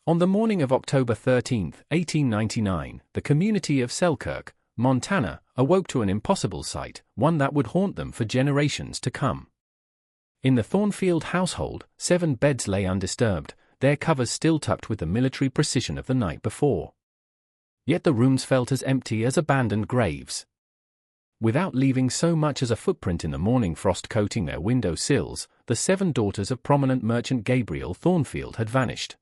On the morning of October 13, 1899, the community of Selkirk, Montana, awoke to an impossible sight, one that would haunt them for generations to come. In the Thornfield household, 7 beds lay undisturbed, their covers still tucked with the military precision of the night before. Yet the rooms felt as empty as abandoned graves. Without leaving so much as a footprint in the morning frost coating their window sills, the 7 daughters of prominent merchant Gabriel Thornfield had vanished.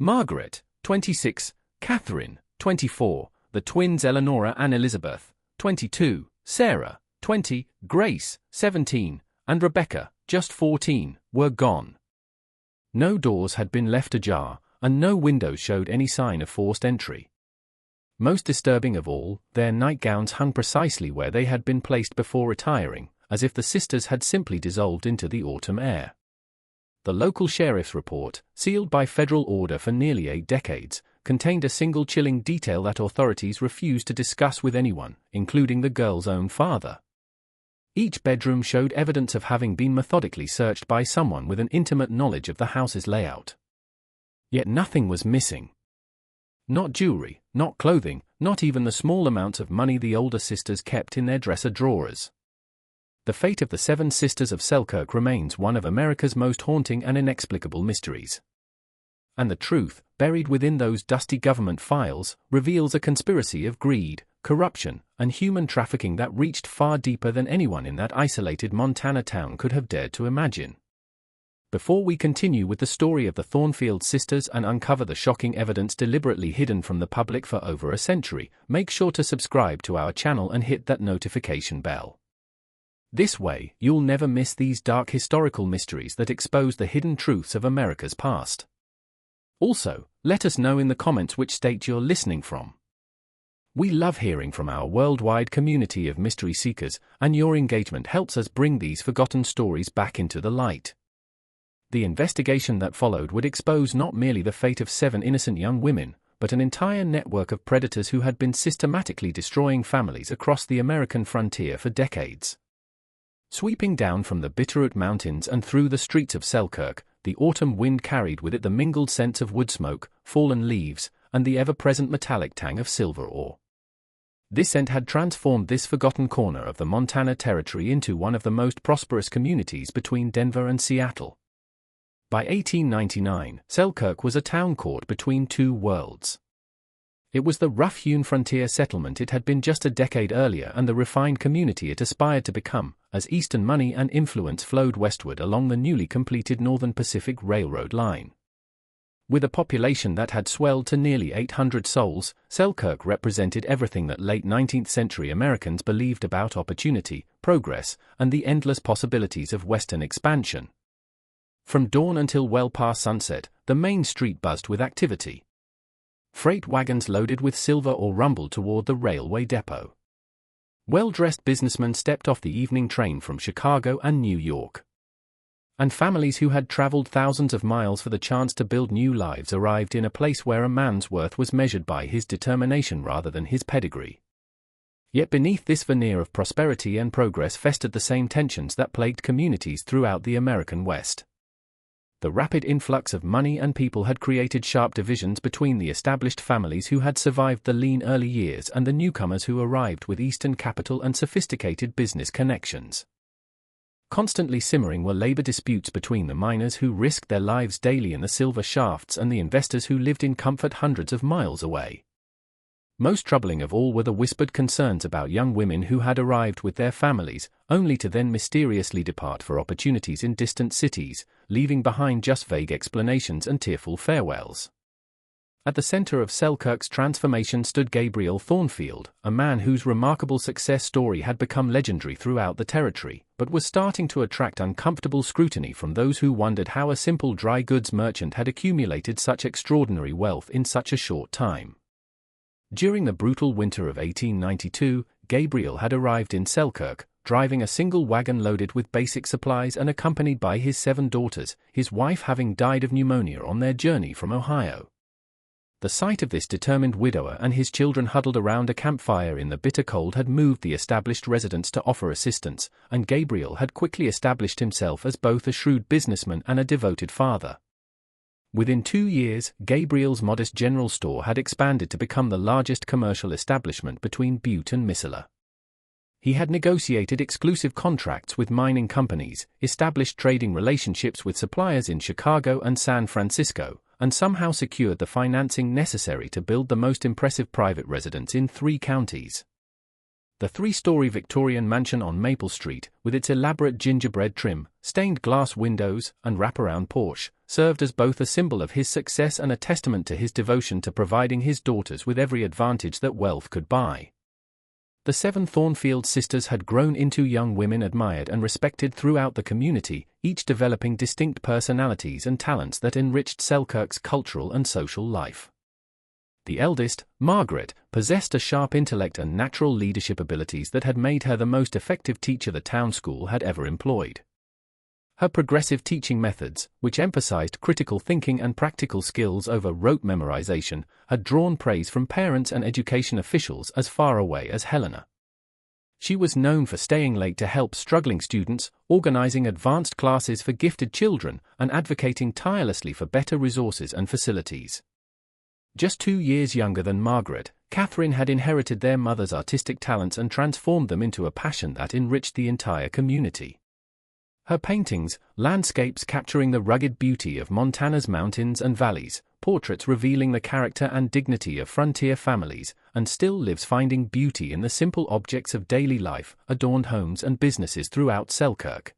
Margaret, 26, Catherine, 24, the twins Eleanora and Elizabeth, 22, Sarah, 20, Grace, 17, and Rebecca, just 14, were gone. No doors had been left ajar, and no windows showed any sign of forced entry. Most disturbing of all, their nightgowns hung precisely where they had been placed before retiring, as if the sisters had simply dissolved into the autumn air. The local sheriff's report, sealed by federal order for nearly 8 decades, contained a single chilling detail that authorities refused to discuss with anyone, including the girl's own father. Each bedroom showed evidence of having been methodically searched by someone with an intimate knowledge of the house's layout. Yet nothing was missing. Not jewelry, not clothing, not even the small amounts of money the older sisters kept in their dresser drawers. The fate of the 7 sisters of Selkirk remains one of America's most haunting and inexplicable mysteries. And the truth, buried within those dusty government files, reveals a conspiracy of greed, corruption, and human trafficking that reached far deeper than anyone in that isolated Montana town could have dared to imagine. Before we continue with the story of the Thornfield sisters and uncover the shocking evidence deliberately hidden from the public for over a century, make sure to subscribe to our channel and hit that notification bell. This way, you'll never miss these dark historical mysteries that expose the hidden truths of America's past. Also, let us know in the comments which state you're listening from. We love hearing from our worldwide community of mystery seekers, and your engagement helps us bring these forgotten stories back into the light. The investigation that followed would expose not merely the fate of 7 innocent young women, but an entire network of predators who had been systematically destroying families across the American frontier for decades. Sweeping down from the Bitterroot Mountains and through the streets of Selkirk, the autumn wind carried with it the mingled scents of wood smoke, fallen leaves, and the ever-present metallic tang of silver ore. This scent had transformed this forgotten corner of the Montana Territory into one of the most prosperous communities between Denver and Seattle. By 1899, Selkirk was a town caught between 2 worlds. It was the rough-hewn frontier settlement it had been just a decade earlier and the refined community it aspired to become, as Eastern money and influence flowed westward along the newly completed Northern Pacific Railroad line. With a population that had swelled to nearly 800 souls, Selkirk represented everything that late 19th century Americans believed about opportunity, progress, and the endless possibilities of Western expansion. From dawn until well past sunset, the main street buzzed with activity. Freight wagons loaded with silver ore rumbled toward the railway depot. Well-dressed businessmen stepped off the evening train from Chicago and New York. And families who had traveled thousands of miles for the chance to build new lives arrived in a place where a man's worth was measured by his determination rather than his pedigree. Yet beneath this veneer of prosperity and progress festered the same tensions that plagued communities throughout the American West. The rapid influx of money and people had created sharp divisions between the established families who had survived the lean early years and the newcomers who arrived with Eastern capital and sophisticated business connections. Constantly simmering were labor disputes between the miners who risked their lives daily in the silver shafts and the investors who lived in comfort hundreds of miles away. Most troubling of all were the whispered concerns about young women who had arrived with their families, only to then mysteriously depart for opportunities in distant cities, leaving behind just vague explanations and tearful farewells. At the center of Selkirk's transformation stood Gabriel Thornfield, a man whose remarkable success story had become legendary throughout the territory, but was starting to attract uncomfortable scrutiny from those who wondered how a simple dry goods merchant had accumulated such extraordinary wealth in such a short time. During the brutal winter of 1892, Gabriel had arrived in Selkirk, driving a single wagon loaded with basic supplies and accompanied by his 7 daughters, his wife having died of pneumonia on their journey from Ohio. The sight of this determined widower and his children huddled around a campfire in the bitter cold had moved the established residents to offer assistance, and Gabriel had quickly established himself as both a shrewd businessman and a devoted father. Within 2 years, Gabriel's modest general store had expanded to become the largest commercial establishment between Butte and Missoula. He had negotiated exclusive contracts with mining companies, established trading relationships with suppliers in Chicago and San Francisco, and somehow secured the financing necessary to build the most impressive private residence in 3 counties. The 3-story Victorian mansion on Maple Street, with its elaborate gingerbread trim, stained glass windows, and wraparound porch, served as both a symbol of his success and a testament to his devotion to providing his daughters with every advantage that wealth could buy. The 7 Thornfield sisters had grown into young women admired and respected throughout the community, each developing distinct personalities and talents that enriched Selkirk's cultural and social life. The eldest, Margaret, possessed a sharp intellect and natural leadership abilities that had made her the most effective teacher the town school had ever employed. Her progressive teaching methods, which emphasized critical thinking and practical skills over rote memorization, had drawn praise from parents and education officials as far away as Helena. She was known for staying late to help struggling students, organizing advanced classes for gifted children, and advocating tirelessly for better resources and facilities. Just 2 years younger than Margaret, Catherine had inherited their mother's artistic talents and transformed them into a passion that enriched the entire community. Her paintings, landscapes capturing the rugged beauty of Montana's mountains and valleys, portraits revealing the character and dignity of frontier families, and still lives finding beauty in the simple objects of daily life, adorned homes and businesses throughout Selkirk.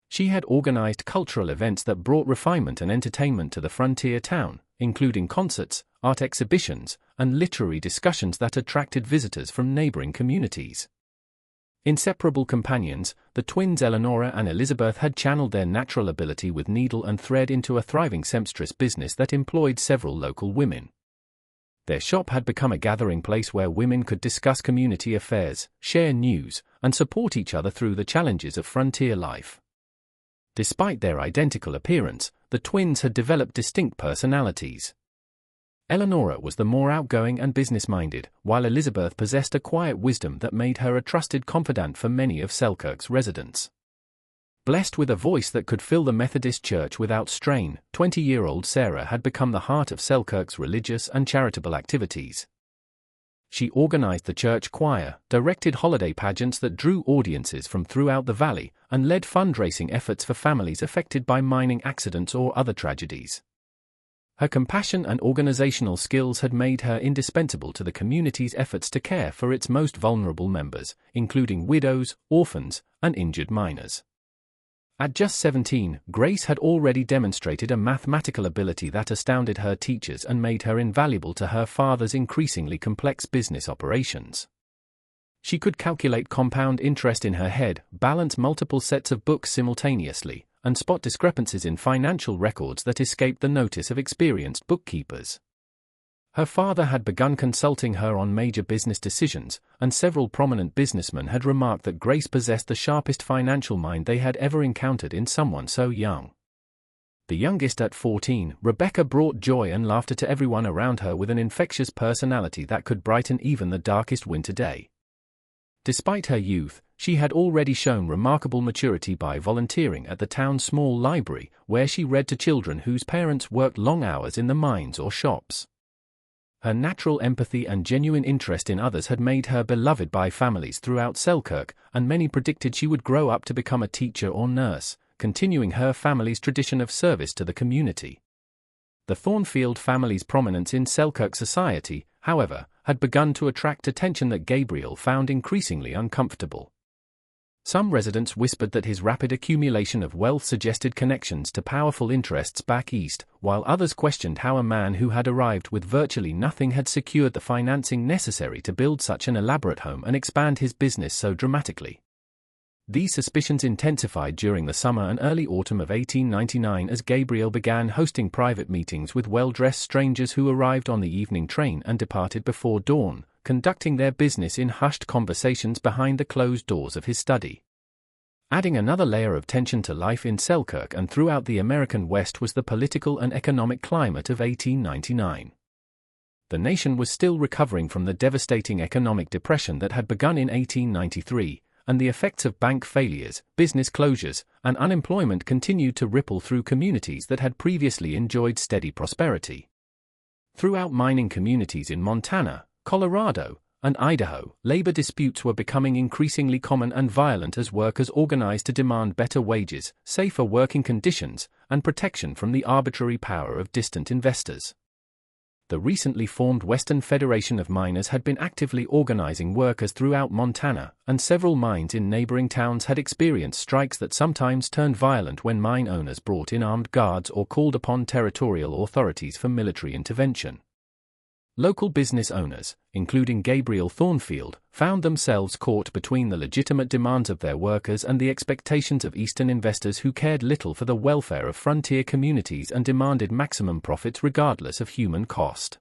She had organized cultural events that brought refinement and entertainment to the frontier town, including concerts, art exhibitions, and literary discussions that attracted visitors from neighboring communities. Inseparable companions, the twins Eleanora and Elizabeth had channeled their natural ability with needle and thread into a thriving seamstress business that employed several local women. Their shop had become a gathering place where women could discuss community affairs, share news, and support each other through the challenges of frontier life. Despite their identical appearance, the twins had developed distinct personalities. Eleanora was the more outgoing and business-minded, while Elizabeth possessed a quiet wisdom that made her a trusted confidant for many of Selkirk's residents. Blessed with a voice that could fill the Methodist Church without strain, 20-year-old Sarah had become the heart of Selkirk's religious and charitable activities. She organized the church choir, directed holiday pageants that drew audiences from throughout the valley, and led fundraising efforts for families affected by mining accidents or other tragedies. Her compassion and organizational skills had made her indispensable to the community's efforts to care for its most vulnerable members, including widows, orphans, and injured miners. At just 17, Grace had already demonstrated a mathematical ability that astounded her teachers and made her invaluable to her father's increasingly complex business operations. She could calculate compound interest in her head, balance multiple sets of books simultaneously, and spot discrepancies in financial records that escaped the notice of experienced bookkeepers. Her father had begun consulting her on major business decisions, and several prominent businessmen had remarked that Grace possessed the sharpest financial mind they had ever encountered in someone so young. The youngest at 14, Rebecca brought joy and laughter to everyone around her with an infectious personality that could brighten even the darkest winter day. Despite her youth, she had already shown remarkable maturity by volunteering at the town's small library, where she read to children whose parents worked long hours in the mines or shops. Her natural empathy and genuine interest in others had made her beloved by families throughout Selkirk, and many predicted she would grow up to become a teacher or nurse, continuing her family's tradition of service to the community. The Thornfield family's prominence in Selkirk society, however, had begun to attract attention that Gabriel found increasingly uncomfortable. Some residents whispered that his rapid accumulation of wealth suggested connections to powerful interests back east, while others questioned how a man who had arrived with virtually nothing had secured the financing necessary to build such an elaborate home and expand his business so dramatically. These suspicions intensified during the summer and early autumn of 1899 as Gabriel began hosting private meetings with well-dressed strangers who arrived on the evening train and departed before dawn, conducting their business in hushed conversations behind the closed doors of his study. Adding another layer of tension to life in Selkirk and throughout the American West was the political and economic climate of 1899. The nation was still recovering from the devastating economic depression that had begun in 1893, and the effects of bank failures, business closures, and unemployment continued to ripple through communities that had previously enjoyed steady prosperity. Throughout mining communities in Montana, Colorado, and Idaho, labor disputes were becoming increasingly common and violent as workers organized to demand better wages, safer working conditions, and protection from the arbitrary power of distant investors. The recently formed Western Federation of Miners had been actively organizing workers throughout Montana, and several mines in neighboring towns had experienced strikes that sometimes turned violent when mine owners brought in armed guards or called upon territorial authorities for military intervention. Local business owners, including Gabriel Thornfield, found themselves caught between the legitimate demands of their workers and the expectations of Eastern investors who cared little for the welfare of frontier communities and demanded maximum profits regardless of human cost.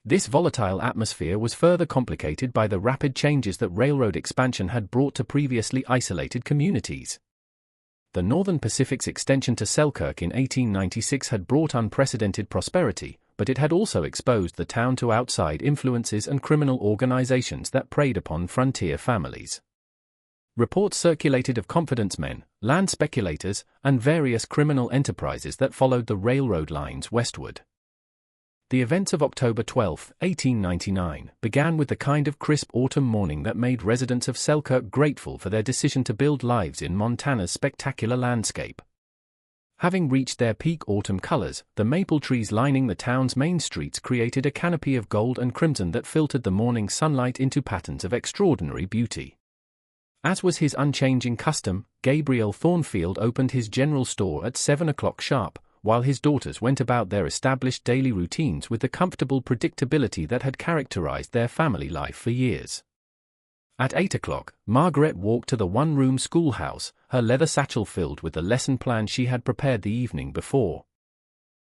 This volatile atmosphere was further complicated by the rapid changes that railroad expansion had brought to previously isolated communities. The Northern Pacific's extension to Selkirk in 1896 had brought unprecedented prosperity, but it had also exposed the town to outside influences and criminal organizations that preyed upon frontier families. Reports circulated of confidence men, land speculators, and various criminal enterprises that followed the railroad lines westward. The events of October 12, 1899, began with the kind of crisp autumn morning that made residents of Selkirk grateful for their decision to build lives in Montana's spectacular landscape. Having reached their peak autumn colors, the maple trees lining the town's main streets created a canopy of gold and crimson that filtered the morning sunlight into patterns of extraordinary beauty. As was his unchanging custom, Gabriel Thornfield opened his general store at 7 o'clock sharp, while his daughters went about their established daily routines with the comfortable predictability that had characterized their family life for years. At 8 o'clock, Margaret walked to the one-room schoolhouse, her leather satchel filled with the lesson plan she had prepared the evening before.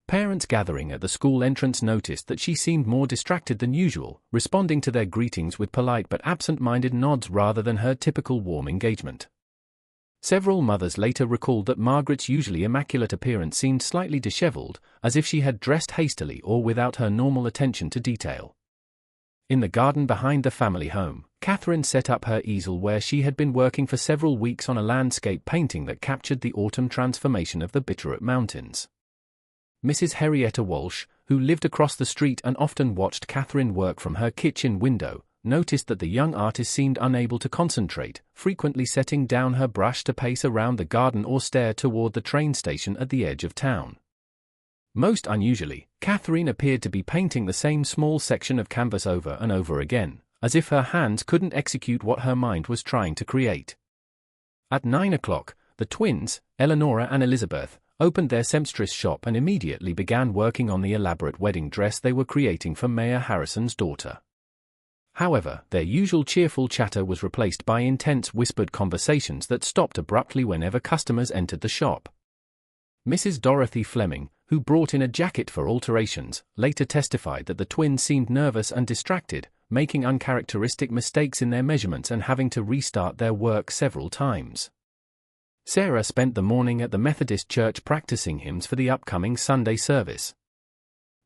Parents gathering at the school entrance noticed that she seemed more distracted than usual, responding to their greetings with polite but absent-minded nods rather than her typical warm engagement. Several mothers later recalled that Margaret's usually immaculate appearance seemed slightly disheveled, as if she had dressed hastily or without her normal attention to detail. In the garden behind the family home, Catherine set up her easel where she had been working for several weeks on a landscape painting that captured the autumn transformation of the Bitterroot Mountains. Mrs. Henrietta Walsh, who lived across the street and often watched Catherine work from her kitchen window, noticed that the young artist seemed unable to concentrate, frequently setting down her brush to pace around the garden or stare toward the train station at the edge of town. Most unusually, Catherine appeared to be painting the same small section of canvas over and over again, as if her hands couldn't execute what her mind was trying to create. At 9 o'clock, the twins, Eleanora and Elizabeth, opened their seamstress shop and immediately began working on the elaborate wedding dress they were creating for Mayor Harrison's daughter. However, their usual cheerful chatter was replaced by intense whispered conversations that stopped abruptly whenever customers entered the shop. Mrs. Dorothy Fleming, who brought in a jacket for alterations, later testified that the twins seemed nervous and distracted, making uncharacteristic mistakes in their measurements and having to restart their work several times. Sarah spent the morning at the Methodist Church practicing hymns for the upcoming Sunday service.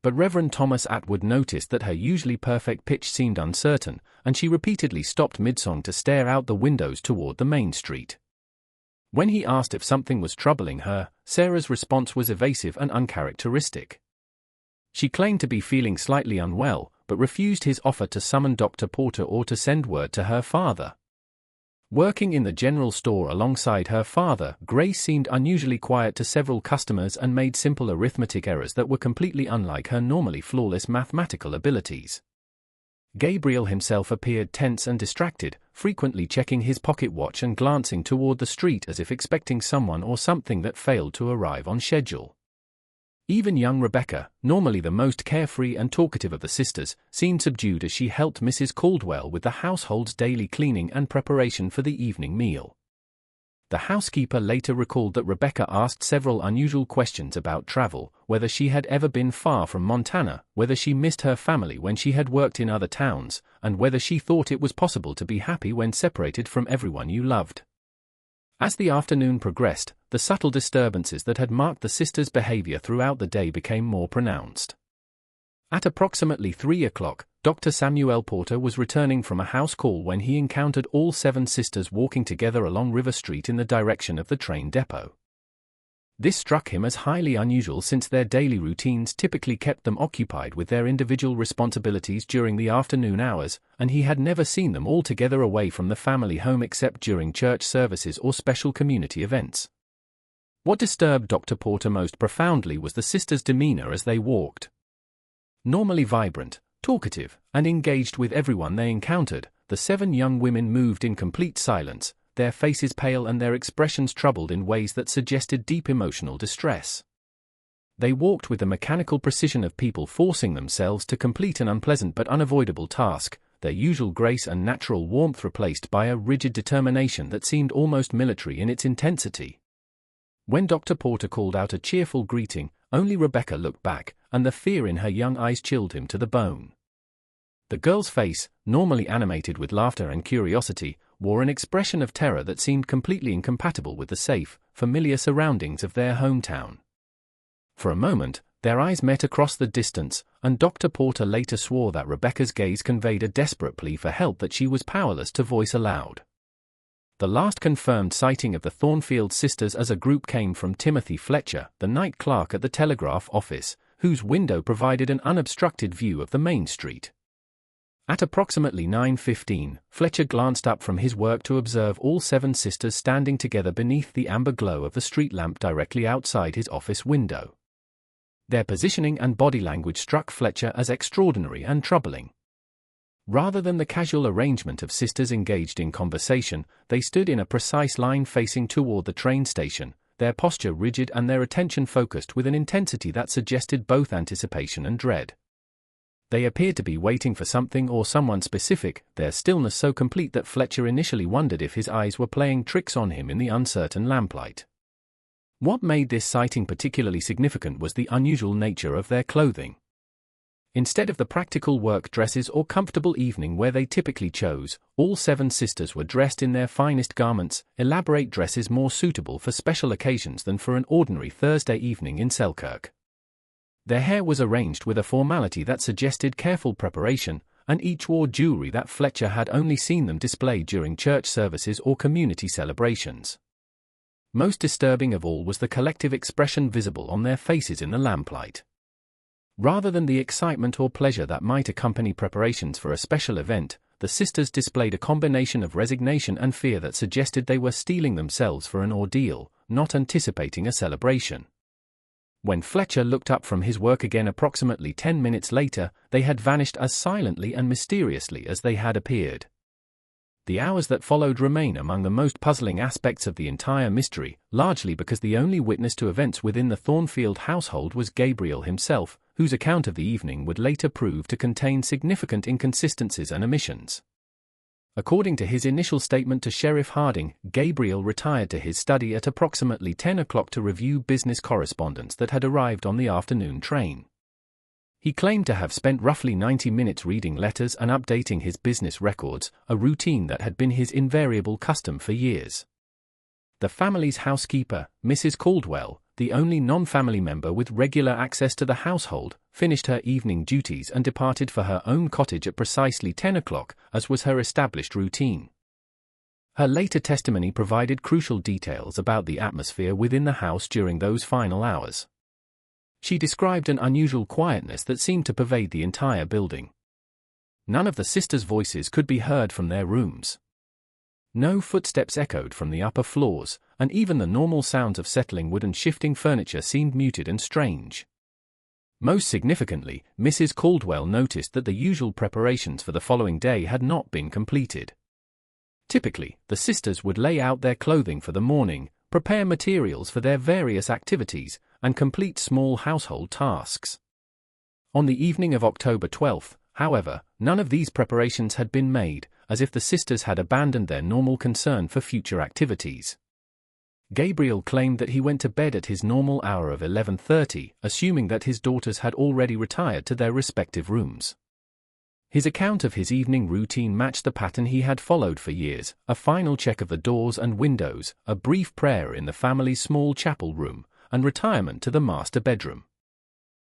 But Reverend Thomas Atwood noticed that her usually perfect pitch seemed uncertain, and she repeatedly stopped mid-song to stare out the windows toward the main street. When he asked if something was troubling her, Sarah's response was evasive and uncharacteristic. She claimed to be feeling slightly unwell, but refused his offer to summon Dr. Porter or to send word to her father. Working in the general store alongside her father, Grace seemed unusually quiet to several customers and made simple arithmetic errors that were completely unlike her normally flawless mathematical abilities. Gabriel himself appeared tense and distracted, frequently checking his pocket watch and glancing toward the street as if expecting someone or something that failed to arrive on schedule. Even young Rebecca, normally the most carefree and talkative of the sisters, seemed subdued as she helped Mrs. Caldwell with the household's daily cleaning and preparation for the evening meal. The housekeeper later recalled that Rebecca asked several unusual questions about travel, whether she had ever been far from Montana, whether she missed her family when she had worked in other towns, and whether she thought it was possible to be happy when separated from everyone you loved. As the afternoon progressed, the subtle disturbances that had marked the sisters' behavior throughout the day became more pronounced. At approximately 3 o'clock, Dr. Samuel Porter was returning from a house call when he encountered all 7 sisters walking together along River Street in the direction of the train depot. This struck him as highly unusual since their daily routines typically kept them occupied with their individual responsibilities during the afternoon hours, and he had never seen them all together away from the family home except during church services or special community events. What disturbed Dr. Porter most profoundly was the sisters' demeanor as they walked. Normally vibrant, talkative, and engaged with everyone they encountered, the 7 young women moved in complete silence, their faces pale and their expressions troubled in ways that suggested deep emotional distress. They walked with the mechanical precision of people forcing themselves to complete an unpleasant but unavoidable task, their usual grace and natural warmth replaced by a rigid determination that seemed almost military in its intensity. When Dr. Porter called out a cheerful greeting, only Rebecca looked back, and the fear in her young eyes chilled him to the bone. The girl's face, normally animated with laughter and curiosity, wore an expression of terror that seemed completely incompatible with the safe, familiar surroundings of their hometown. For a moment, their eyes met across the distance, and Dr. Porter later swore that Rebecca's gaze conveyed a desperate plea for help that she was powerless to voice aloud. The last confirmed sighting of the Thornfield sisters as a group came from Timothy Fletcher, the night clerk at the telegraph office, whose window provided an unobstructed view of the main street. At approximately 9:15, Fletcher glanced up from his work to observe all 7 sisters standing together beneath the amber glow of the street lamp directly outside his office window. Their positioning and body language struck Fletcher as extraordinary and troubling. Rather than the casual arrangement of sisters engaged in conversation, they stood in a precise line facing toward the train station, their posture rigid and their attention focused with an intensity that suggested both anticipation and dread. They appeared to be waiting for something or someone specific, their stillness so complete that Fletcher initially wondered if his eyes were playing tricks on him in the uncertain lamplight. What made this sighting particularly significant was the unusual nature of their clothing. Instead of the practical work dresses or comfortable evening wear they typically chose, all 7 sisters were dressed in their finest garments, elaborate dresses more suitable for special occasions than for an ordinary Thursday evening in Selkirk. Their hair was arranged with a formality that suggested careful preparation, and each wore jewelry that Fletcher had only seen them display during church services or community celebrations. Most disturbing of all was the collective expression visible on their faces in the lamplight. Rather than the excitement or pleasure that might accompany preparations for a special event, the sisters displayed a combination of resignation and fear that suggested they were steeling themselves for an ordeal, not anticipating a celebration. When Fletcher looked up from his work again approximately 10 minutes later, they had vanished as silently and mysteriously as they had appeared. The hours that followed remain among the most puzzling aspects of the entire mystery, largely because the only witness to events within the Thornfield household was Gabriel himself, whose account of the evening would later prove to contain significant inconsistencies and omissions. According to his initial statement to Sheriff Harding, Gabriel retired to his study at approximately 10 o'clock to review business correspondence that had arrived on the afternoon train. He claimed to have spent roughly 90 minutes reading letters and updating his business records, a routine that had been his invariable custom for years. The family's housekeeper, Mrs. Caldwell, the only non-family member with regular access to the household, finished her evening duties and departed for her own cottage at precisely 10 o'clock, as was her established routine. Her later testimony provided crucial details about the atmosphere within the house during those final hours. She described an unusual quietness that seemed to pervade the entire building. None of the sisters' voices could be heard from their rooms. No footsteps echoed from the upper floors, and even the normal sounds of settling wood and shifting furniture seemed muted and strange. Most significantly, Mrs. Caldwell noticed that the usual preparations for the following day had not been completed. Typically, the sisters would lay out their clothing for the morning, prepare materials for their various activities, and complete small household tasks. On the evening of October 12, however, none of these preparations had been made, as if the sisters had abandoned their normal concern for future activities. Gabriel claimed that he went to bed at his normal hour of 11:30, assuming that his daughters had already retired to their respective rooms. His account of his evening routine matched the pattern he had followed for years: a final check of the doors and windows, a brief prayer in the family's small chapel room, and retirement to the master bedroom.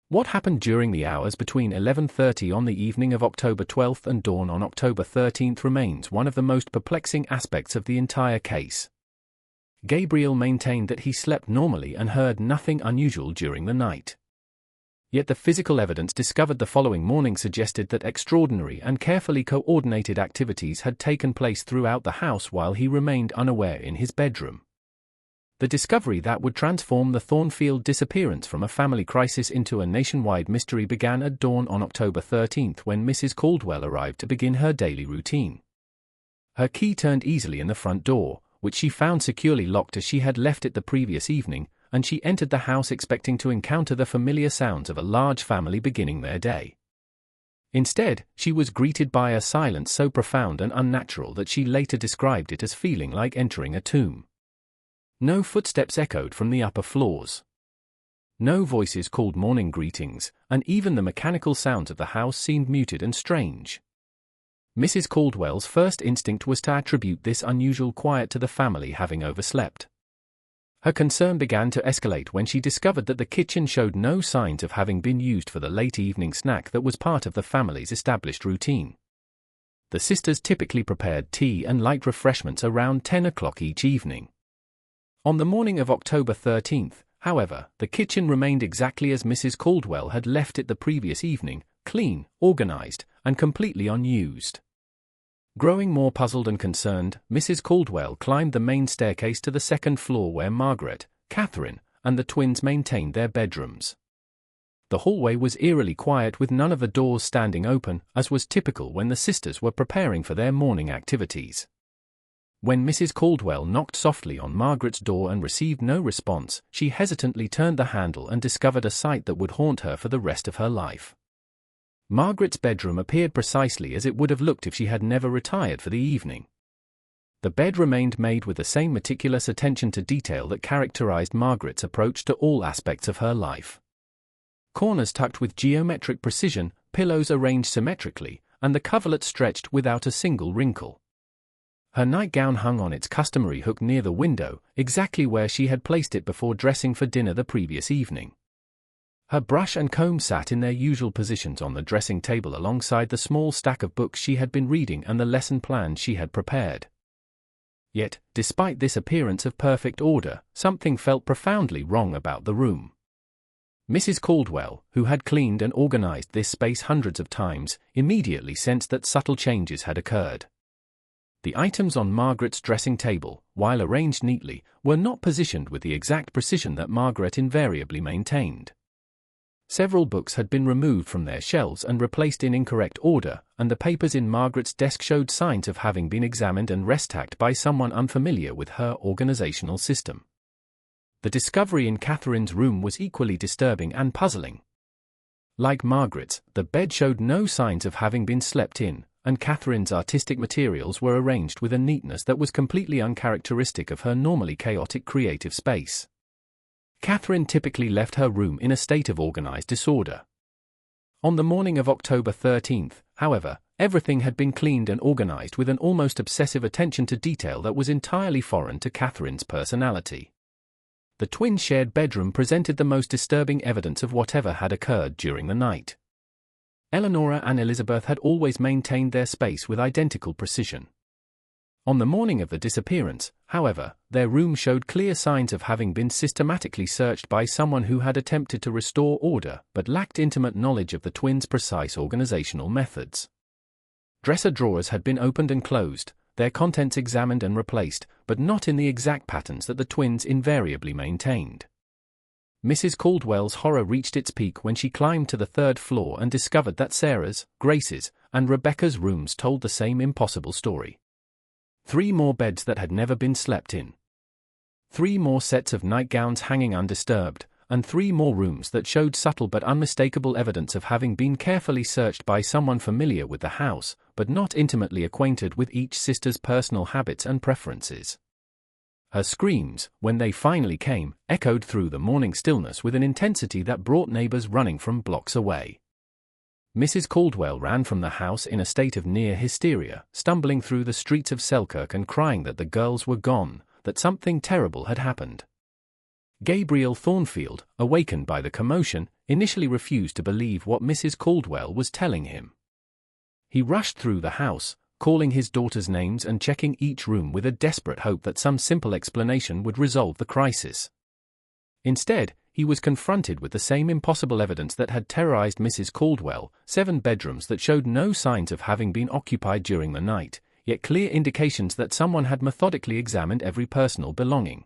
What happened during the hours between 11:30 on the evening of October 12 and dawn on October 13 remains one of the most perplexing aspects of the entire case. Gabriel maintained that he slept normally and heard nothing unusual during the night. Yet the physical evidence discovered the following morning suggested that extraordinary and carefully coordinated activities had taken place throughout the house while he remained unaware in his bedroom. The discovery that would transform the Thornfield disappearance from a family crisis into a nationwide mystery began at dawn on October 13 when Mrs. Caldwell arrived to begin her daily routine. Her key turned easily in the front door, which she found securely locked as she had left it the previous evening, and she entered the house expecting to encounter the familiar sounds of a large family beginning their day. Instead, she was greeted by a silence so profound and unnatural that she later described it as feeling like entering a tomb. No footsteps echoed from the upper floors. No voices called morning greetings, and even the mechanical sounds of the house seemed muted and strange. Mrs. Caldwell's first instinct was to attribute this unusual quiet to the family having overslept. Her concern began to escalate when she discovered that the kitchen showed no signs of having been used for the late evening snack that was part of the family's established routine. The sisters typically prepared tea and light refreshments around 10 o'clock each evening. On the morning of October 13, however, the kitchen remained exactly as Mrs. Caldwell had left it the previous evening, clean, organized, and completely unused. Growing more puzzled and concerned, Mrs. Caldwell climbed the main staircase to the second floor where Margaret, Catherine, and the twins maintained their bedrooms. The hallway was eerily quiet with none of the doors standing open, as was typical when the sisters were preparing for their morning activities. When Mrs. Caldwell knocked softly on Margaret's door and received no response, she hesitantly turned the handle and discovered a sight that would haunt her for the rest of her life. Margaret's bedroom appeared precisely as it would have looked if she had never retired for the evening. The bed remained made with the same meticulous attention to detail that characterized Margaret's approach to all aspects of her life. Corners tucked with geometric precision, pillows arranged symmetrically, and the coverlet stretched without a single wrinkle. Her nightgown hung on its customary hook near the window, exactly where she had placed it before dressing for dinner the previous evening. Her brush and comb sat in their usual positions on the dressing table alongside the small stack of books she had been reading and the lesson plans she had prepared. Yet, despite this appearance of perfect order, something felt profoundly wrong about the room. Mrs. Caldwell, who had cleaned and organized this space hundreds of times, immediately sensed that subtle changes had occurred. The items on Margaret's dressing table, while arranged neatly, were not positioned with the exact precision that Margaret invariably maintained. Several books had been removed from their shelves and replaced in incorrect order, and the papers in Margaret's desk showed signs of having been examined and restacked by someone unfamiliar with her organizational system. The discovery in Catherine's room was equally disturbing and puzzling. Like Margaret's, the bed showed no signs of having been slept in, and Catherine's artistic materials were arranged with a neatness that was completely uncharacteristic of her normally chaotic creative space. Catherine typically left her room in a state of organized disorder. On the morning of October 13, however, everything had been cleaned and organized with an almost obsessive attention to detail that was entirely foreign to Catherine's personality. The twins' shared bedroom presented the most disturbing evidence of whatever had occurred during the night. Eleanora and Elizabeth had always maintained their space with identical precision. On the morning of the disappearance, however, their room showed clear signs of having been systematically searched by someone who had attempted to restore order but lacked intimate knowledge of the twins' precise organizational methods. Dresser drawers had been opened and closed, their contents examined and replaced, but not in the exact patterns that the twins invariably maintained. Mrs. Caldwell's horror reached its peak when she climbed to the third floor and discovered that Sarah's, Grace's, and Rebecca's rooms told the same impossible story. 3 more beds that had never been slept in. 3 more sets of nightgowns hanging undisturbed, and 3 more rooms that showed subtle but unmistakable evidence of having been carefully searched by someone familiar with the house, but not intimately acquainted with each sister's personal habits and preferences. Her screams, when they finally came, echoed through the morning stillness with an intensity that brought neighbors running from blocks away. Mrs. Caldwell ran from the house in a state of near hysteria, stumbling through the streets of Selkirk and crying that the girls were gone, that something terrible had happened. Gabriel Thornfield, awakened by the commotion, initially refused to believe what Mrs. Caldwell was telling him. He rushed through the house, calling his daughters' names and checking each room with a desperate hope that some simple explanation would resolve the crisis. Instead, he was confronted with the same impossible evidence that had terrorized Mrs. Caldwell: 7 bedrooms that showed no signs of having been occupied during the night, yet clear indications that someone had methodically examined every personal belonging.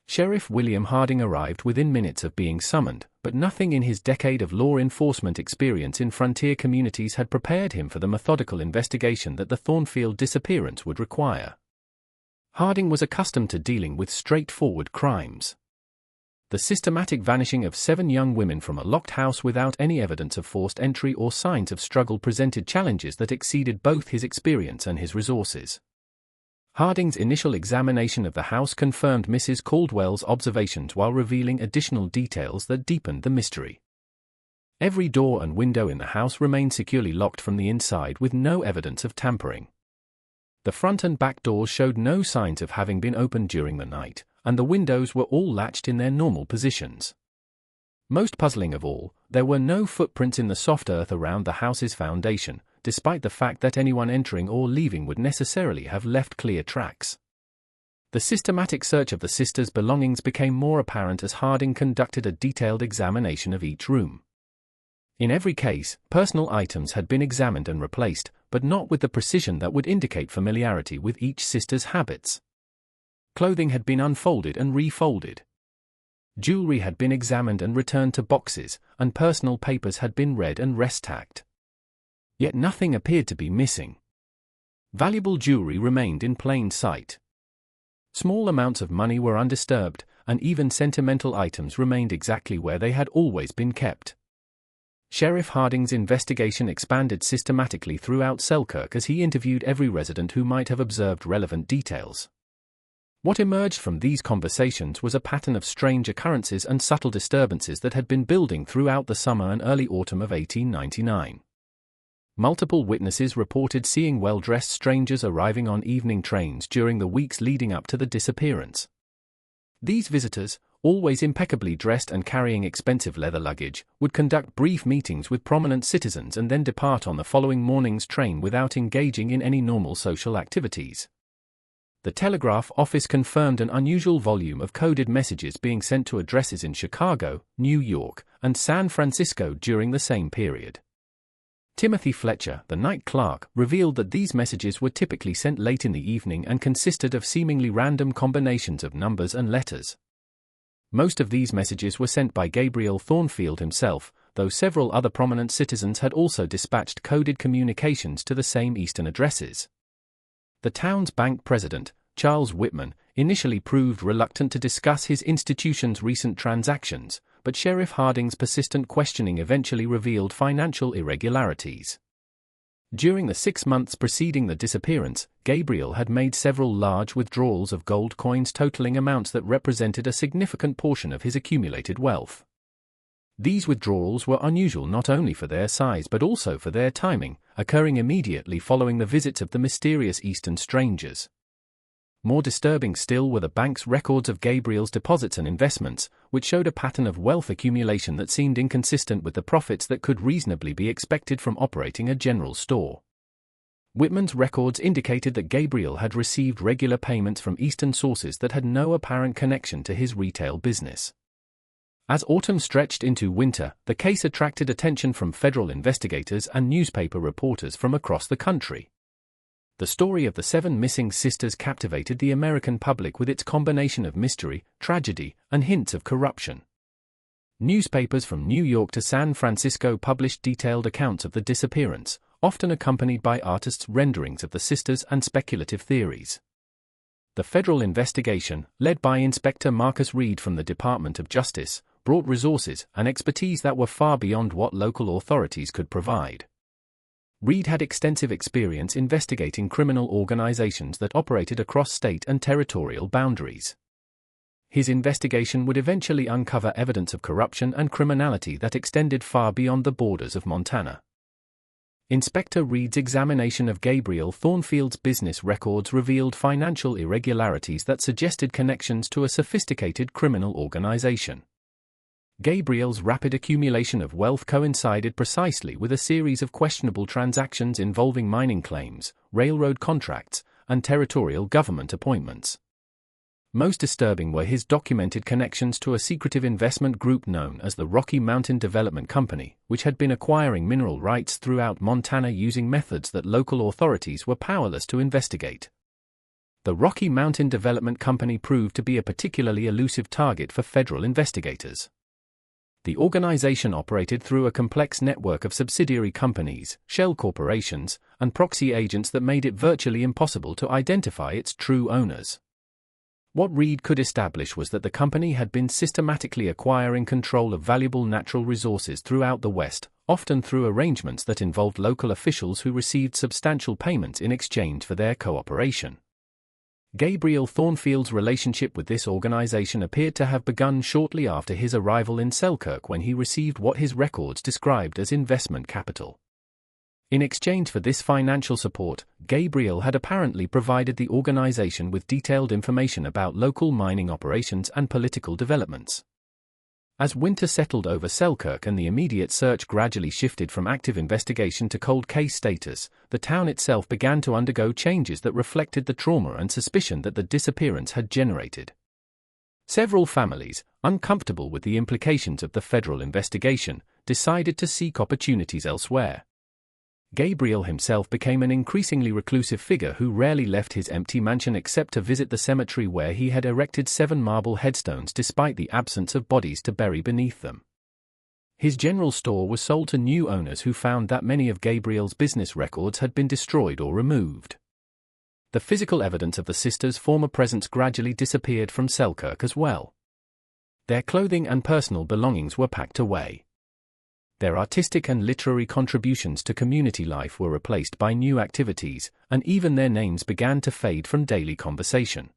Sheriff William Harding arrived within minutes of being summoned, but nothing in his decade of law enforcement experience in frontier communities had prepared him for the methodical investigation that the Thornfield disappearance would require. Harding was accustomed to dealing with straightforward crimes. The systematic vanishing of 7 young women from a locked house without any evidence of forced entry or signs of struggle presented challenges that exceeded both his experience and his resources. Harding's initial examination of the house confirmed Mrs. Caldwell's observations while revealing additional details that deepened the mystery. Every door and window in the house remained securely locked from the inside with no evidence of tampering. The front and back doors showed no signs of having been opened during the night, and the windows were all latched in their normal positions. Most puzzling of all, there were no footprints in the soft earth around the house's foundation, despite the fact that anyone entering or leaving would necessarily have left clear tracks. The systematic search of the sisters' belongings became more apparent as Harding conducted a detailed examination of each room. In every case, personal items had been examined and replaced, but not with the precision that would indicate familiarity with each sister's habits. Clothing had been unfolded and refolded. Jewelry had been examined and returned to boxes, and personal papers had been read and restacked. Yet nothing appeared to be missing. Valuable jewelry remained in plain sight. Small amounts of money were undisturbed, and even sentimental items remained exactly where they had always been kept. Sheriff Harding's investigation expanded systematically throughout Selkirk as he interviewed every resident who might have observed relevant details. What emerged from these conversations was a pattern of strange occurrences and subtle disturbances that had been building throughout the summer and early autumn of 1899. Multiple witnesses reported seeing well-dressed strangers arriving on evening trains during the weeks leading up to the disappearance. These visitors, always impeccably dressed and carrying expensive leather luggage, would conduct brief meetings with prominent citizens and then depart on the following morning's train without engaging in any normal social activities. The telegraph office confirmed an unusual volume of coded messages being sent to addresses in Chicago, New York, and San Francisco during the same period. Timothy Fletcher, the night clerk, revealed that these messages were typically sent late in the evening and consisted of seemingly random combinations of numbers and letters. Most of these messages were sent by Gabriel Thornfield himself, though several other prominent citizens had also dispatched coded communications to the same eastern addresses. The town's bank president, Charles Whitman, initially proved reluctant to discuss his institution's recent transactions, but Sheriff Harding's persistent questioning eventually revealed financial irregularities. During the 6 months preceding the disappearance, Gabriel had made several large withdrawals of gold coins totaling amounts that represented a significant portion of his accumulated wealth. These withdrawals were unusual not only for their size but also for their timing, occurring immediately following the visits of the mysterious Eastern strangers. More disturbing still were the bank's records of Gabriel's deposits and investments, which showed a pattern of wealth accumulation that seemed inconsistent with the profits that could reasonably be expected from operating a general store. Whitman's records indicated that Gabriel had received regular payments from Eastern sources that had no apparent connection to his retail business. As autumn stretched into winter, the case attracted attention from federal investigators and newspaper reporters from across the country. The story of the 7 missing sisters captivated the American public with its combination of mystery, tragedy, and hints of corruption. Newspapers from New York to San Francisco published detailed accounts of the disappearance, often accompanied by artists' renderings of the sisters and speculative theories. The federal investigation, led by Inspector Marcus Reed from the Department of Justice, brought resources and expertise that were far beyond what local authorities could provide. Reed had extensive experience investigating criminal organizations that operated across state and territorial boundaries. His investigation would eventually uncover evidence of corruption and criminality that extended far beyond the borders of Montana. Inspector Reed's examination of Gabriel Thornfield's business records revealed financial irregularities that suggested connections to a sophisticated criminal organization. Gabriel's rapid accumulation of wealth coincided precisely with a series of questionable transactions involving mining claims, railroad contracts, and territorial government appointments. Most disturbing were his documented connections to a secretive investment group known as the Rocky Mountain Development Company, which had been acquiring mineral rights throughout Montana using methods that local authorities were powerless to investigate. The Rocky Mountain Development Company proved to be a particularly elusive target for federal investigators. The organization operated through a complex network of subsidiary companies, shell corporations, and proxy agents that made it virtually impossible to identify its true owners. What Reed could establish was that the company had been systematically acquiring control of valuable natural resources throughout the West, often through arrangements that involved local officials who received substantial payments in exchange for their cooperation. Gabriel Thornfield's relationship with this organization appeared to have begun shortly after his arrival in Selkirk when he received what his records described as investment capital. In exchange for this financial support, Gabriel had apparently provided the organization with detailed information about local mining operations and political developments. As winter settled over Selkirk and the immediate search gradually shifted from active investigation to cold case status, the town itself began to undergo changes that reflected the trauma and suspicion that the disappearance had generated. Several families, uncomfortable with the implications of the federal investigation, decided to seek opportunities elsewhere. Gabriel himself became an increasingly reclusive figure who rarely left his empty mansion except to visit the cemetery where he had erected 7 marble headstones despite the absence of bodies to bury beneath them. His general store was sold to new owners who found that many of Gabriel's business records had been destroyed or removed. The physical evidence of the sisters' former presence gradually disappeared from Selkirk as well. Their clothing and personal belongings were packed away. Their artistic and literary contributions to community life were replaced by new activities, and even their names began to fade from daily conversation.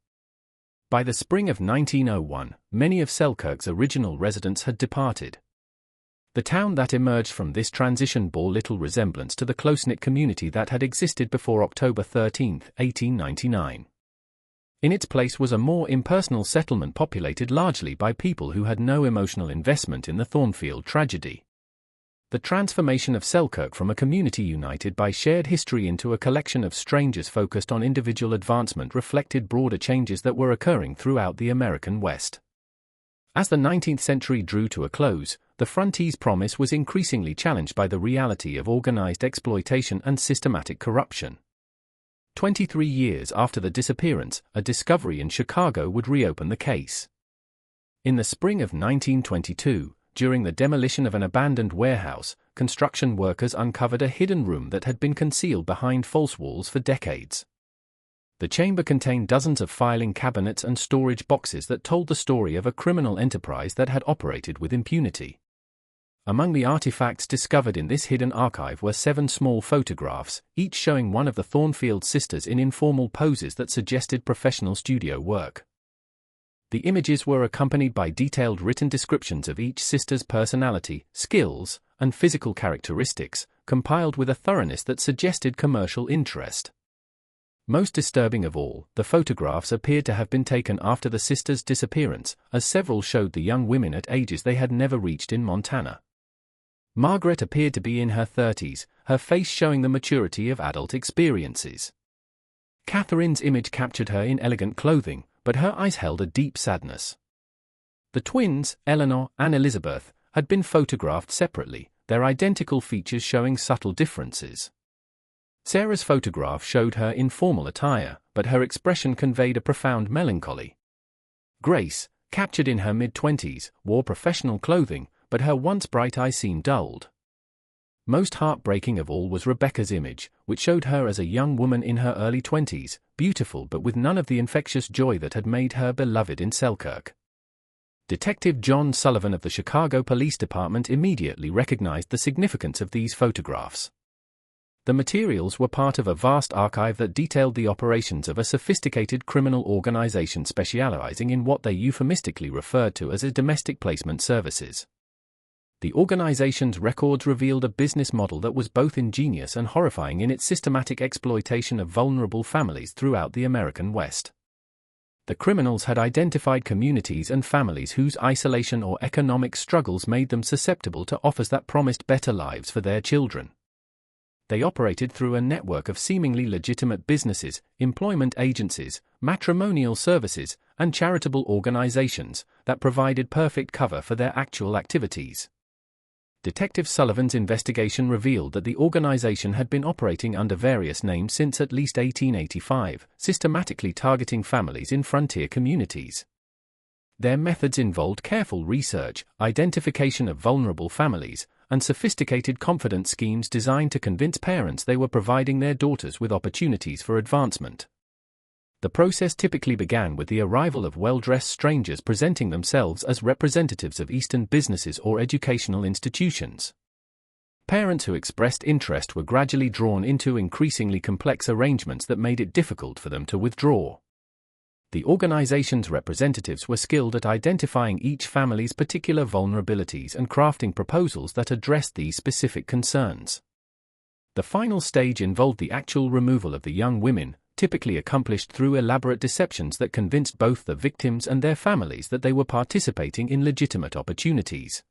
By the spring of 1901, many of Selkirk's original residents had departed. The town that emerged from this transition bore little resemblance to the close-knit community that had existed before October 13, 1899. In its place was a more impersonal settlement populated largely by people who had no emotional investment in the Thornfield tragedy. The transformation of Selkirk from a community united by shared history into a collection of strangers focused on individual advancement reflected broader changes that were occurring throughout the American West. As the 19th century drew to a close, the frontier's promise was increasingly challenged by the reality of organized exploitation and systematic corruption. 23 years after the disappearance, a discovery in Chicago would reopen the case. In the spring of 1922, during the demolition of an abandoned warehouse, construction workers uncovered a hidden room that had been concealed behind false walls for decades. The chamber contained dozens of filing cabinets and storage boxes that told the story of a criminal enterprise that had operated with impunity. Among the artifacts discovered in this hidden archive were 7 small photographs, each showing one of the Thornfield sisters in informal poses that suggested professional studio work. The images were accompanied by detailed written descriptions of each sister's personality, skills, and physical characteristics, compiled with a thoroughness that suggested commercial interest. Most disturbing of all, the photographs appeared to have been taken after the sisters' disappearance, as several showed the young women at ages they had never reached in Montana. Margaret appeared to be in her 30s, her face showing the maturity of adult experiences. Catherine's image captured her in elegant clothing, but her eyes held a deep sadness. The twins, Eleanor and Elizabeth, had been photographed separately, their identical features showing subtle differences. Sarah's photograph showed her in formal attire, but her expression conveyed a profound melancholy. Grace, captured in her mid-20s, wore professional clothing, but her once bright eyes seemed dulled. Most heartbreaking of all was Rebecca's image, which showed her as a young woman in her early 20s, beautiful but with none of the infectious joy that had made her beloved in Selkirk. Detective John Sullivan of the Chicago Police Department immediately recognized the significance of these photographs. The materials were part of a vast archive that detailed the operations of a sophisticated criminal organization specializing in what they euphemistically referred to as domestic placement services. The organization's records revealed a business model that was both ingenious and horrifying in its systematic exploitation of vulnerable families throughout the American West. The criminals had identified communities and families whose isolation or economic struggles made them susceptible to offers that promised better lives for their children. They operated through a network of seemingly legitimate businesses, employment agencies, matrimonial services, and charitable organizations that provided perfect cover for their actual activities. Detective Sullivan's investigation revealed that the organization had been operating under various names since at least 1885, systematically targeting families in frontier communities. Their methods involved careful research, identification of vulnerable families, and sophisticated confidence schemes designed to convince parents they were providing their daughters with opportunities for advancement. The process typically began with the arrival of well-dressed strangers presenting themselves as representatives of Eastern businesses or educational institutions. Parents who expressed interest were gradually drawn into increasingly complex arrangements that made it difficult for them to withdraw. The organization's representatives were skilled at identifying each family's particular vulnerabilities and crafting proposals that addressed these specific concerns. The final stage involved the actual removal of the young women, typically accomplished through elaborate deceptions that convinced both the victims and their families that they were participating in legitimate opportunities.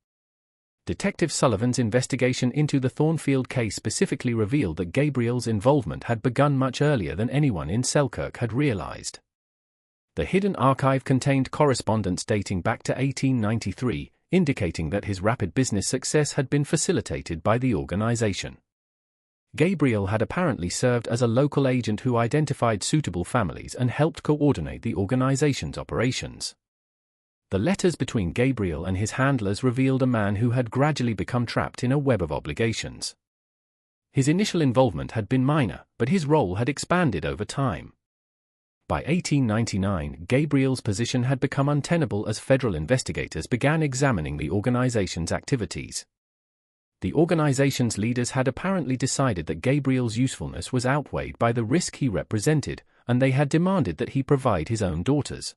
Detective Sullivan's investigation into the Thornfield case specifically revealed that Gabriel's involvement had begun much earlier than anyone in Selkirk had realized. The hidden archive contained correspondence dating back to 1893, indicating that his rapid business success had been facilitated by the organization. Gabriel had apparently served as a local agent who identified suitable families and helped coordinate the organization's operations. The letters between Gabriel and his handlers revealed a man who had gradually become trapped in a web of obligations. His initial involvement had been minor, but his role had expanded over time. By 1899, Gabriel's position had become untenable as federal investigators began examining the organization's activities. The organization's leaders had apparently decided that Gabriel's usefulness was outweighed by the risk he represented, and they had demanded that he provide his own daughters.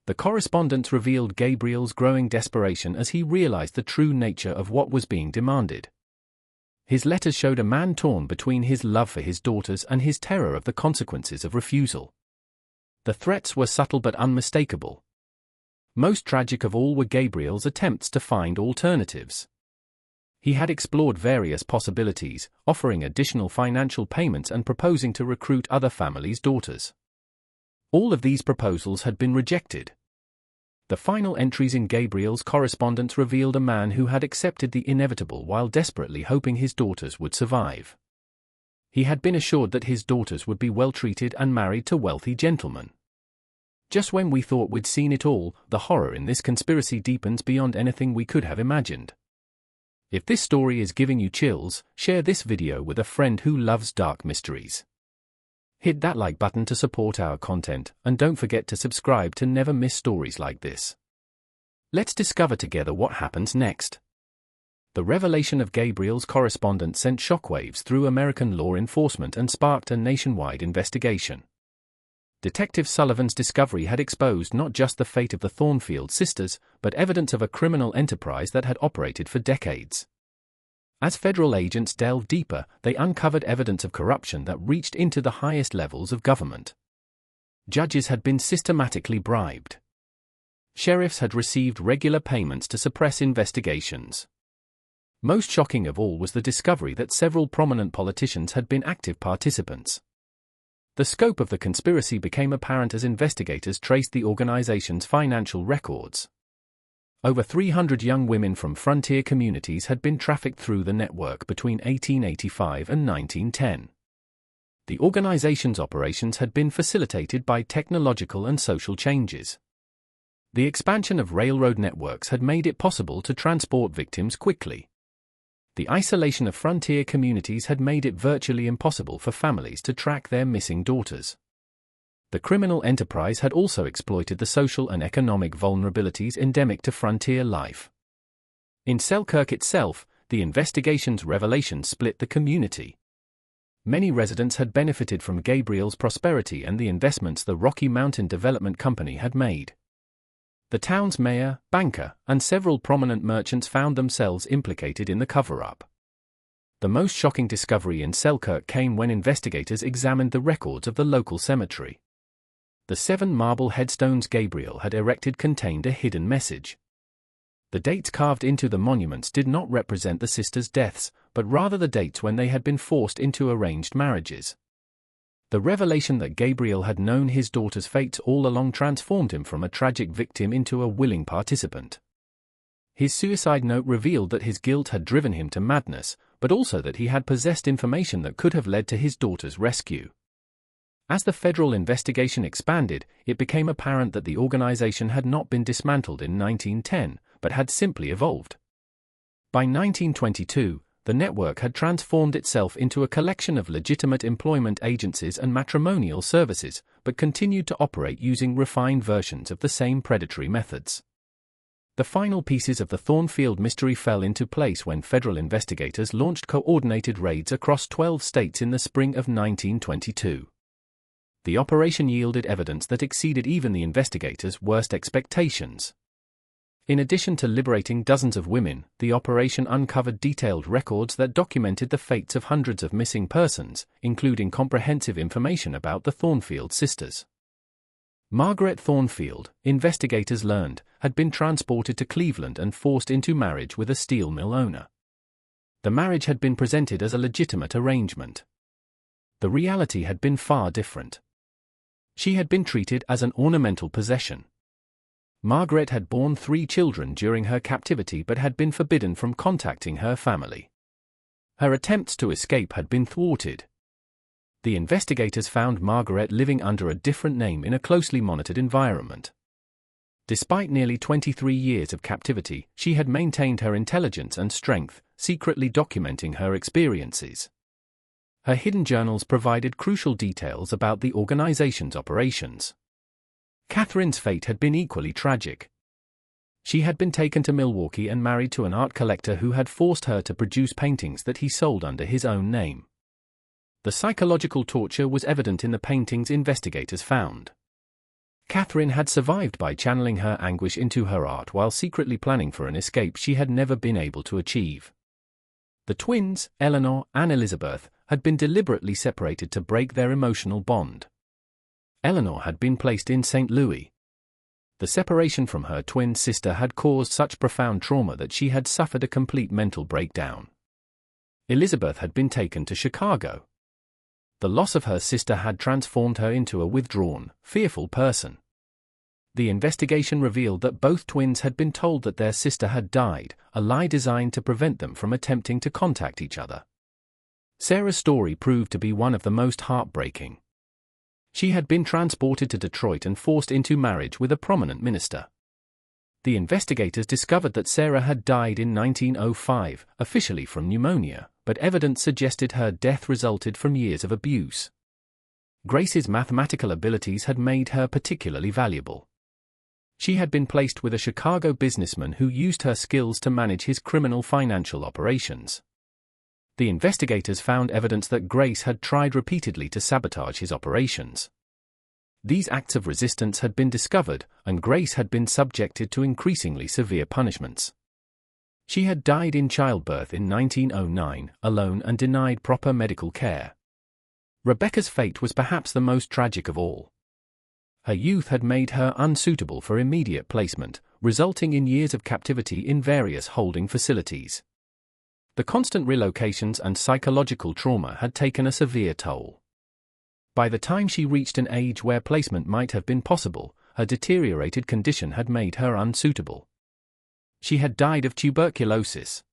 The correspondence revealed Gabriel's growing desperation as he realized the true nature of what was being demanded. His letters showed a man torn between his love for his daughters and his terror of the consequences of refusal. The threats were subtle but unmistakable. Most tragic of all were Gabriel's attempts to find alternatives. He had explored various possibilities, offering additional financial payments and proposing to recruit other families' daughters. All of these proposals had been rejected. The final entries in Gabriel's correspondence revealed a man who had accepted the inevitable while desperately hoping his daughters would survive. He had been assured that his daughters would be well treated and married to wealthy gentlemen. Just when we thought we'd seen it all, the horror in this conspiracy deepens beyond anything we could have imagined. If this story is giving you chills, share this video with a friend who loves dark mysteries. Hit that like button to support our content, and don't forget to subscribe to never miss stories like this. Let's discover together what happens next. The revelation of Gabriel's correspondence sent shockwaves through American law enforcement and sparked a nationwide investigation. Detective Sullivan's discovery had exposed not just the fate of the Thornfield sisters, but evidence of a criminal enterprise that had operated for decades. As federal agents delved deeper, they uncovered evidence of corruption that reached into the highest levels of government. Judges had been systematically bribed. Sheriffs had received regular payments to suppress investigations. Most shocking of all was the discovery that several prominent politicians had been active participants. The scope of the conspiracy became apparent as investigators traced the organization's financial records. Over 300 young women from frontier communities had been trafficked through the network between 1885 and 1910. The organization's operations had been facilitated by technological and social changes. The expansion of railroad networks had made it possible to transport victims quickly. The isolation of frontier communities had made it virtually impossible for families to track their missing daughters. The criminal enterprise had also exploited the social and economic vulnerabilities endemic to frontier life. In Selkirk itself, the investigation's revelations split the community. Many residents had benefited from Gabriel's prosperity and the investments the Rocky Mountain Development Company had made. The town's mayor, banker, and several prominent merchants found themselves implicated in the cover-up. The most shocking discovery in Selkirk came when investigators examined the records of the local cemetery. The 7 marble headstones Gabriel had erected contained a hidden message. The dates carved into the monuments did not represent the sisters' deaths, but rather the dates when they had been forced into arranged marriages. The revelation that Gabriel had known his daughter's fates all along transformed him from a tragic victim into a willing participant. His suicide note revealed that his guilt had driven him to madness, but also that he had possessed information that could have led to his daughter's rescue. As the federal investigation expanded, it became apparent that the organization had not been dismantled in 1910, but had simply evolved. By 1922, the network had transformed itself into a collection of legitimate employment agencies and matrimonial services, but continued to operate using refined versions of the same predatory methods. The final pieces of the Thornfield mystery fell into place when federal investigators launched coordinated raids across 12 states in the spring of 1922. The operation yielded evidence that exceeded even the investigators' worst expectations. In addition to liberating dozens of women, the operation uncovered detailed records that documented the fates of hundreds of missing persons, including comprehensive information about the Thornfield sisters. Margaret Thornfield, investigators learned, had been transported to Cleveland and forced into marriage with a steel mill owner. The marriage had been presented as a legitimate arrangement. The reality had been far different. She had been treated as an ornamental possession. Margaret had borne 3 children during her captivity but had been forbidden from contacting her family. Her attempts to escape had been thwarted. The investigators found Margaret living under a different name in a closely monitored environment. Despite nearly 23 years of captivity, she had maintained her intelligence and strength, secretly documenting her experiences. Her hidden journals provided crucial details about the organization's operations. Catherine's fate had been equally tragic. She had been taken to Milwaukee and married to an art collector who had forced her to produce paintings that he sold under his own name. The psychological torture was evident in the paintings investigators found. Catherine had survived by channeling her anguish into her art while secretly planning for an escape she had never been able to achieve. The twins, Eleanor and Elizabeth, had been deliberately separated to break their emotional bond. Eleanor had been placed in St. Louis. The separation from her twin sister had caused such profound trauma that she had suffered a complete mental breakdown. Elizabeth had been taken to Chicago. The loss of her sister had transformed her into a withdrawn, fearful person. The investigation revealed that both twins had been told that their sister had died, a lie designed to prevent them from attempting to contact each other. Sarah's story proved to be one of the most heartbreaking. She had been transported to Detroit and forced into marriage with a prominent minister. The investigators discovered that Sarah had died in 1905, officially from pneumonia, but evidence suggested her death resulted from years of abuse. Grace's mathematical abilities had made her particularly valuable. She had been placed with a Chicago businessman who used her skills to manage his criminal financial operations. The investigators found evidence that Grace had tried repeatedly to sabotage his operations. These acts of resistance had been discovered, and Grace had been subjected to increasingly severe punishments. She had died in childbirth in 1909, alone and denied proper medical care. Rebecca's fate was perhaps the most tragic of all. Her youth had made her unsuitable for immediate placement, resulting in years of captivity in various holding facilities. The constant relocations and psychological trauma had taken a severe toll. By the time she reached an age where placement might have been possible, her deteriorated condition had made her unsuitable. She had died of tuberculosis.